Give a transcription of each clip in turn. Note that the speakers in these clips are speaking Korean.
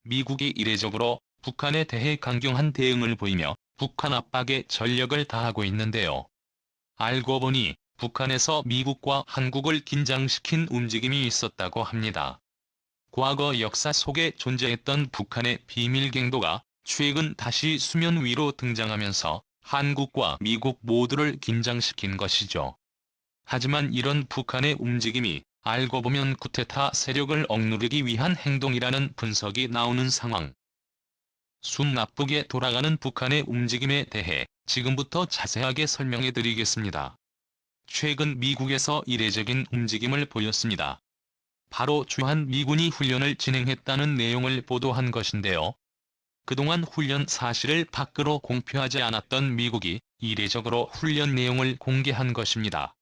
미국이 이례적으로 북한에 대해 강경한 대응을 보이며 북한 압박에 전력을 다하고 있는데요. 알고 보니 북한에서 미국과 한국을 긴장시킨 움직임이 있었다고 합니다. 과거 역사 속에 존재했던 북한의 비밀 갱도가 최근 다시 수면 위로 등장하면서 한국과 미국 모두를 긴장시킨 것이죠. 하지만 이런 북한의 움직임이 알고 보면 쿠데타 세력을 억누르기 위한 행동이라는 분석이 나오는 상황. 숨 나쁘게 돌아가는 북한의 움직임에 대해 지금부터 자세하게 설명해 드리겠습니다. 최근 미국에서 이례적인 움직임을 보였습니다. 바로 주한 미군이 훈련을 진행했다는 내용을 보도한 것인데요. 그동안 훈련 사실을 밖으로 공표하지 않았던 미국이 이례적으로 훈련 내용을 공개한 것입니다.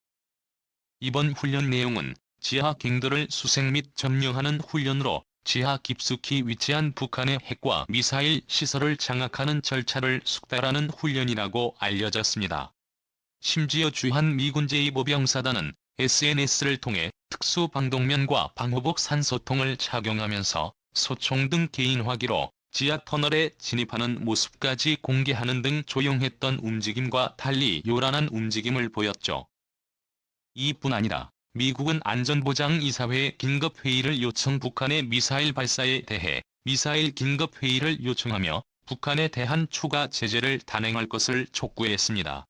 이번 훈련 내용은 지하 갱도를 수색 및 점령하는 훈련으로 지하 깊숙이 위치한 북한의 핵과 미사일 시설을 장악하는 절차를 숙달하는 훈련이라고 알려졌습니다. 심지어 주한 미군 제2보병사단은 SNS를 통해 특수방독면과 방호복 산소통을 착용하면서 소총 등 개인화기로 지하 터널에 진입하는 모습까지 공개하는 등 조용했던 움직임과 달리 요란한 움직임을 보였죠. 이뿐 아니라 미국은 안전보장이사회에 긴급회의를 요청 북한의 미사일 발사에 대해 미사일 긴급회의를 요청하며 북한에 대한 추가 제재를 단행할 것을 촉구했습니다.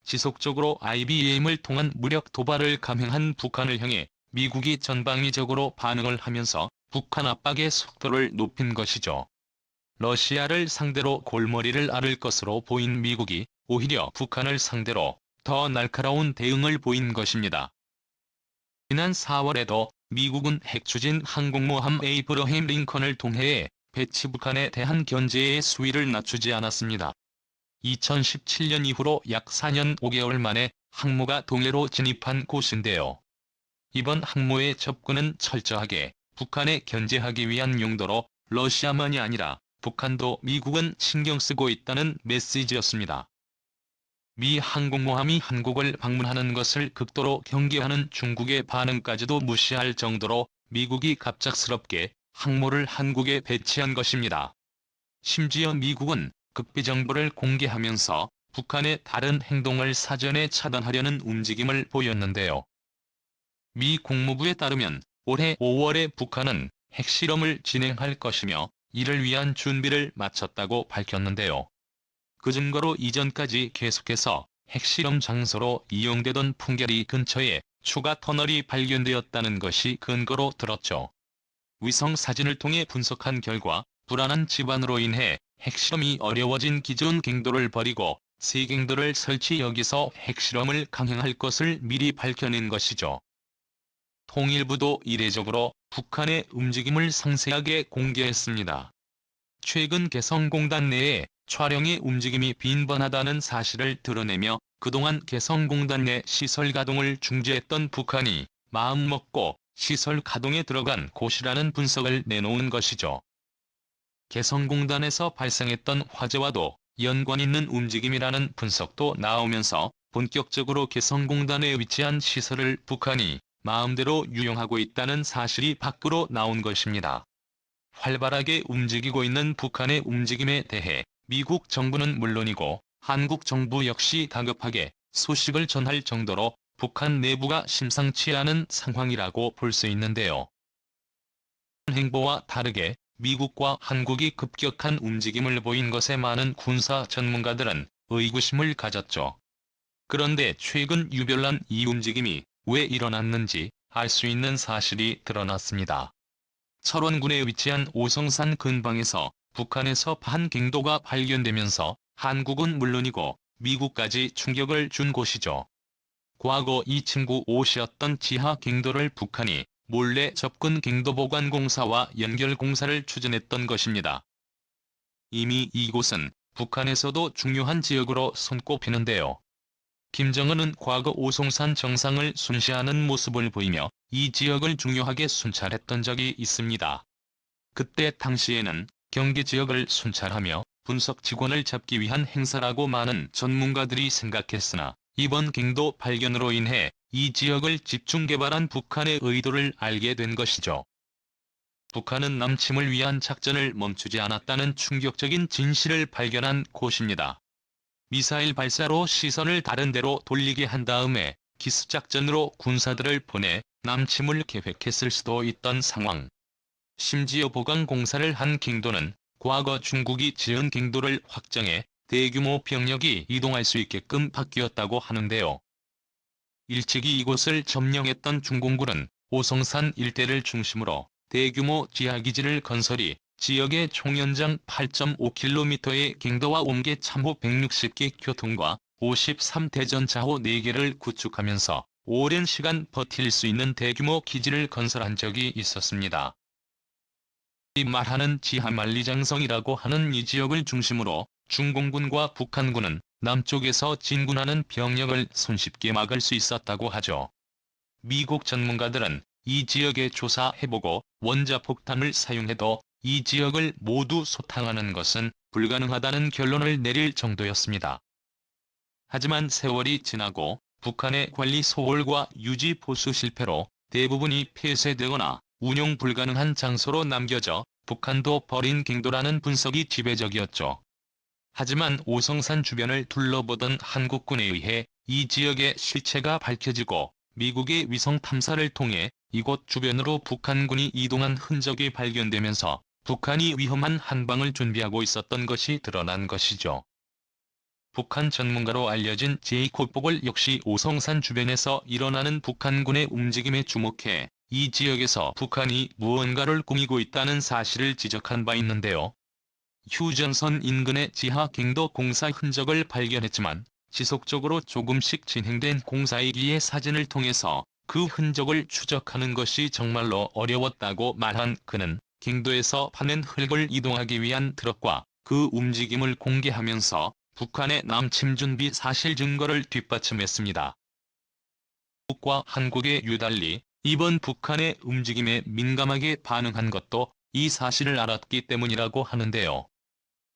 지속적으로 IBM을 통한 무력 도발을 감행한 북한을 향해 미국이 전방위적으로 반응을 하면서 북한 압박의 속도를 높인 것이죠. 러시아를 상대로 골머리를 앓을 것으로 보인 미국이 오히려 북한을 상대로 더 날카로운 대응을 보인 것입니다. 지난 4월에도 미국은 핵추진 항공모함 에이브러햄 링컨을 통해 배치 북한에 대한 견제의 수위를 낮추지 않았습니다. 2017년 이후로 약 4년 5개월 만에 항모가 동해로 진입한 곳인데요. 이번 항모의 접근은 철저하게 북한에 견제하기 위한 용도로 러시아만이 아니라 북한도 미국은 신경 쓰고 있다는 메시지였습니다. 미 항공모함이 한국을 방문하는 것을 극도로 경계하는 중국의 반응까지도 무시할 정도로 미국이 갑작스럽게 항모를 한국에 배치한 것입니다. 심지어 미국은 극비 정보를 공개하면서 북한의 다른 행동을 사전에 차단하려는 움직임을 보였는데요. 미 국무부에 따르면 올해 5월에 북한은 핵실험을 진행할 것이며 이를 위한 준비를 마쳤다고 밝혔는데요. 그 증거로 이전까지 계속해서 핵실험 장소로 이용되던 풍계리 근처에 추가 터널이 발견되었다는 것이 근거로 들었죠. 위성 사진을 통해 분석한 결과 불안한 지반으로 인해 핵실험이 어려워진 기존 갱도를 버리고 새 갱도를 설치 여기서 핵실험을 강행할 것을 미리 밝혀낸 것이죠. 통일부도 이례적으로 북한의 움직임을 상세하게 공개했습니다. 최근 개성공단 내에 촬영의 움직임이 빈번하다는 사실을 드러내며 그동안 개성공단 내 시설 가동을 중지했던 북한이 마음먹고 시설 가동에 들어간 곳이라는 분석을 내놓은 것이죠. 개성공단에서 발생했던 화재와도 연관 있는 움직임이라는 분석도 나오면서 본격적으로 개성공단에 위치한 시설을 북한이 마음대로 유용하고 있다는 사실이 밖으로 나온 것입니다. 활발하게 움직이고 있는 북한의 움직임에 대해 미국 정부는 물론이고 한국 정부 역시 다급하게 소식을 전할 정도로 북한 내부가 심상치 않은 상황이라고 볼 수 있는데요. 행보와 다르게 미국과 한국이 급격한 움직임을 보인 것에 많은 군사 전문가들은 의구심을 가졌죠. 그런데 최근 유별난 이 움직임이 왜 일어났는지 알 수 있는 사실이 드러났습니다. 철원군에 위치한 오성산 근방에서 북한에서 반갱도가 발견되면서 한국은 물론이고 미국까지 충격을 준 곳이죠. 과거 이 친구 옷이었던 지하 갱도를 북한이 몰래 접근 갱도보관공사와 연결공사를 추진했던 것입니다. 이미 이곳은 북한에서도 중요한 지역으로 손꼽히는데요. 김정은은 과거 오송산 정상을 순시하는 모습을 보이며 이 지역을 중요하게 순찰했던 적이 있습니다. 그때 당시에는 경계 지역을 순찰하며 분석 직원을 잡기 위한 행사라고 많은 전문가들이 생각했으나 이번 갱도 발견으로 인해 이 지역을 집중 개발한 북한의 의도를 알게 된 것이죠. 북한은 남침을 위한 작전을 멈추지 않았다는 충격적인 진실을 발견한 곳입니다. 미사일 발사로 시선을 다른 데로 돌리게 한 다음에 기습작전으로 군사들을 보내 남침을 계획했을 수도 있던 상황. 심지어 보강 공사를 한 갱도는 과거 중국이 지은 갱도를 확정해 대규모 병력이 이동할 수 있게끔 바뀌었다고 하는데요. 일찍이 이곳을 점령했던 중공군은 오성산 일대를 중심으로 대규모 지하기지를 건설이 지역의 총연장 8.5km의 갱도와 옹계 참호 160기 교통과 53대 전차호 4개를 구축하면서 오랜 시간 버틸 수 있는 대규모 기지를 건설한 적이 있었습니다. 이 말하는 지하만리장성이라고 하는 이 지역을 중심으로 중공군과 북한군은 남쪽에서 진군하는 병력을 손쉽게 막을 수 있었다고 하죠. 미국 전문가들은 이 지역에 조사해보고 원자폭탄을 사용해도 이 지역을 모두 소탕하는 것은 불가능하다는 결론을 내릴 정도였습니다. 하지만 세월이 지나고 북한의 관리 소홀과 유지 보수 실패로 대부분이 폐쇄되거나 운용 불가능한 장소로 남겨져 북한도 버린 갱도라는 분석이 지배적이었죠. 하지만 오성산 주변을 둘러보던 한국군에 의해 이 지역의 실체가 밝혀지고 미국의 위성 탐사를 통해 이곳 주변으로 북한군이 이동한 흔적이 발견되면서 북한이 위험한 한방을 준비하고 있었던 것이 드러난 것이죠. 북한 전문가로 알려진 제이콥 보걸 역시 오성산 주변에서 일어나는 북한군의 움직임에 주목해 이 지역에서 북한이 무언가를 꾸미고 있다는 사실을 지적한 바 있는데요. 휴전선 인근의 지하 갱도 공사 흔적을 발견했지만 지속적으로 조금씩 진행된 공사이기의 사진을 통해서 그 흔적을 추적하는 것이 정말로 어려웠다고 말한 그는 갱도에서 파낸 흙을 이동하기 위한 트럭과 그 움직임을 공개하면서 북한의 남침 준비 사실 증거를 뒷받침했습니다. 미국과 한국에 유달리 이번 북한의 움직임에 민감하게 반응한 것도 이 사실을 알았기 때문이라고 하는데요.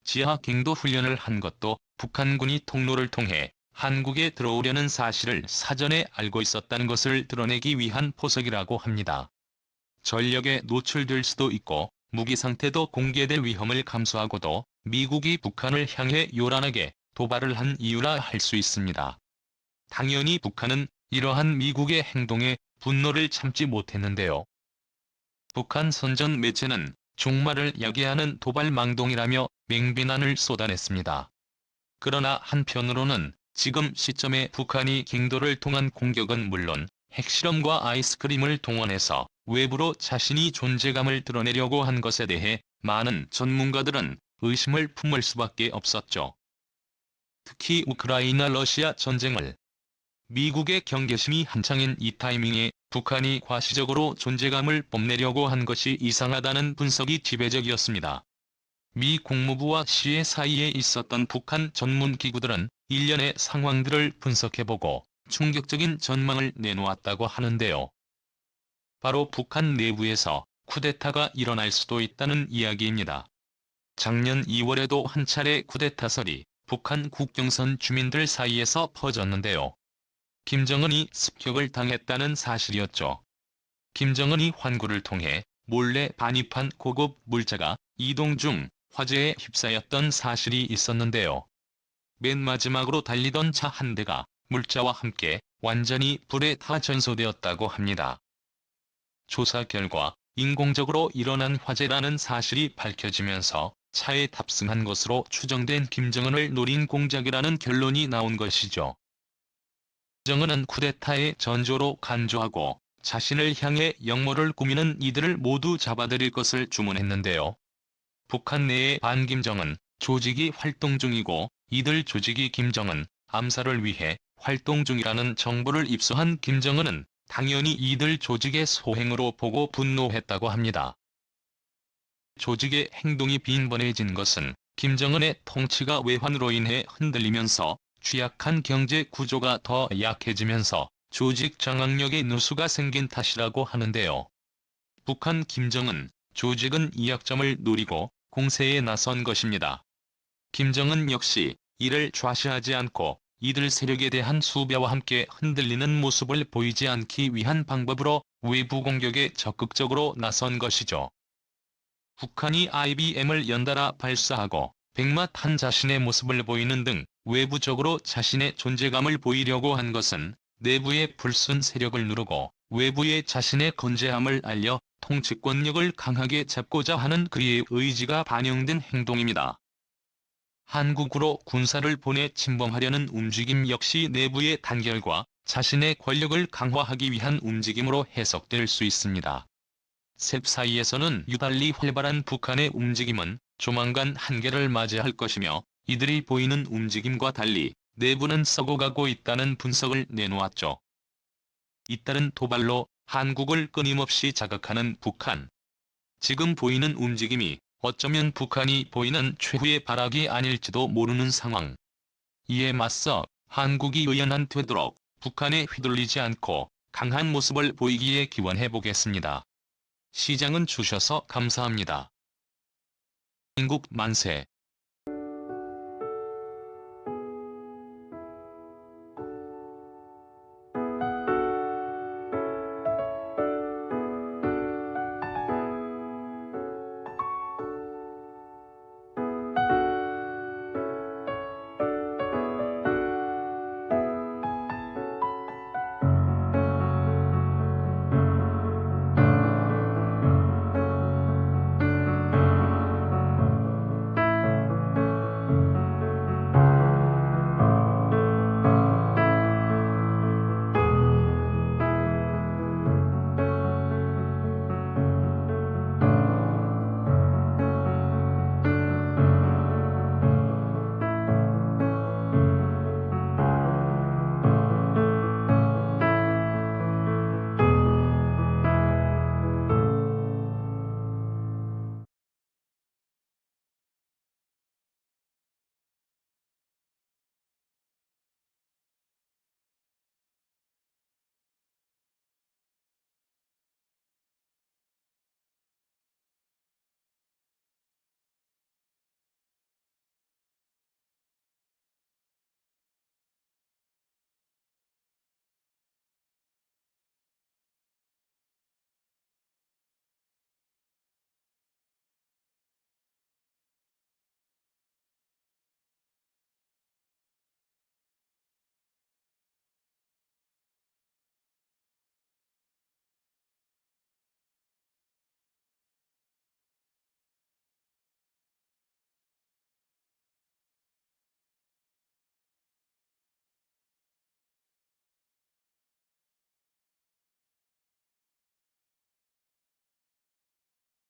지하 갱도 훈련을 한 것도 북한군이 통로를 통해 한국에 들어오려는 사실을 사전에 알고 있었다는 것을 드러내기 위한 포석이라고 합니다. 전력에 노출될 수도 있고 무기 상태도 공개될 위험을 감수하고도 미국이 북한을 향해 요란하게 도발을 한 이유라 할 수 있습니다. 당연히 북한은 이러한 미국의 행동에 분노를 참지 못했는데요. 북한 선전 매체는 종말을 야기하는 도발망동이라며 맹비난을 쏟아냈습니다. 그러나 한편으로는 지금 시점에 북한이 갱도를 통한 공격은 물론 핵실험과 아이스크림을 동원해서 외부로 자신이 존재감을 드러내려고 한 것에 대해 많은 전문가들은 의심을 품을 수밖에 없었죠. 특히 우크라이나 러시아 전쟁을 미국의 경계심이 한창인 이 타이밍에 북한이 과시적으로 존재감을 뽐내려고 한 것이 이상하다는 분석이 지배적이었습니다. 미 국무부와 시해 사이에 있었던 북한 전문 기구들은 일련의 상황들을 분석해보고 충격적인 전망을 내놓았다고 하는데요. 바로 북한 내부에서 쿠데타가 일어날 수도 있다는 이야기입니다. 작년 2월에도 한 차례 쿠데타설이 북한 국경선 주민들 사이에서 퍼졌는데요. 김정은이 습격을 당했다는 사실이었죠. 김정은이 환구를 통해 몰래 반입한 고급 물자가 이동 중 화재에 휩싸였던 사실이 있었는데요. 맨 마지막으로 달리던 차 한 대가 물자와 함께 완전히 불에 타 전소되었다고 합니다. 조사 결과 인공적으로 일어난 화재라는 사실이 밝혀지면서 차에 탑승한 것으로 추정된 김정은을 노린 공작이라는 결론이 나온 것이죠. 김정은은 쿠데타의 전조로 간주하고 자신을 향해 역모를 꾸미는 이들을 모두 잡아들일 것을 주문했는데요. 북한 내의 반김정은 조직이 활동 중이고 이들 조직이 김정은 암살을 위해 활동 중이라는 정보를 입수한 김정은은 당연히 이들 조직의 소행으로 보고 분노했다고 합니다. 조직의 행동이 빈번해진 것은 김정은의 통치가 외환으로 인해 흔들리면서 취약한 경제 구조가 더 약해지면서 조직 장악력의 누수가 생긴 탓이라고 하는데요. 북한 김정은 조직은 이 약점을 노리고 공세에 나선 것입니다. 김정은 역시 이를 좌시하지 않고 이들 세력에 대한 수배와 함께 흔들리는 모습을 보이지 않기 위한 방법으로 외부 공격에 적극적으로 나선 것이죠. 북한이 IBM을 연달아 발사하고 백마탄 자신의 모습을 보이는 등 외부적으로 자신의 존재감을 보이려고 한 것은 내부의 불순 세력을 누르고 외부에 자신의 건재함을 알려 통치권력을 강하게 잡고자 하는 그의 의지가 반영된 행동입니다. 한국으로 군사를 보내 침범하려는 움직임 역시 내부의 단결과 자신의 권력을 강화하기 위한 움직임으로 해석될 수 있습니다. 셋 사이에서는 유달리 활발한 북한의 움직임은 조만간 한계를 맞이할 것이며, 이들이 보이는 움직임과 달리 내부는 썩어가고 있다는 분석을 내놓았죠. 잇따른 도발로 한국을 끊임없이 자극하는 북한. 지금 보이는 움직임이 어쩌면 북한이 보이는 최후의 발악이 아닐지도 모르는 상황. 이에 맞서 한국이 의연한 되도록 북한에 휘둘리지 않고 강한 모습을 보이기에 기원해보겠습니다. 시장은 주셔서 감사합니다. 인국 만세.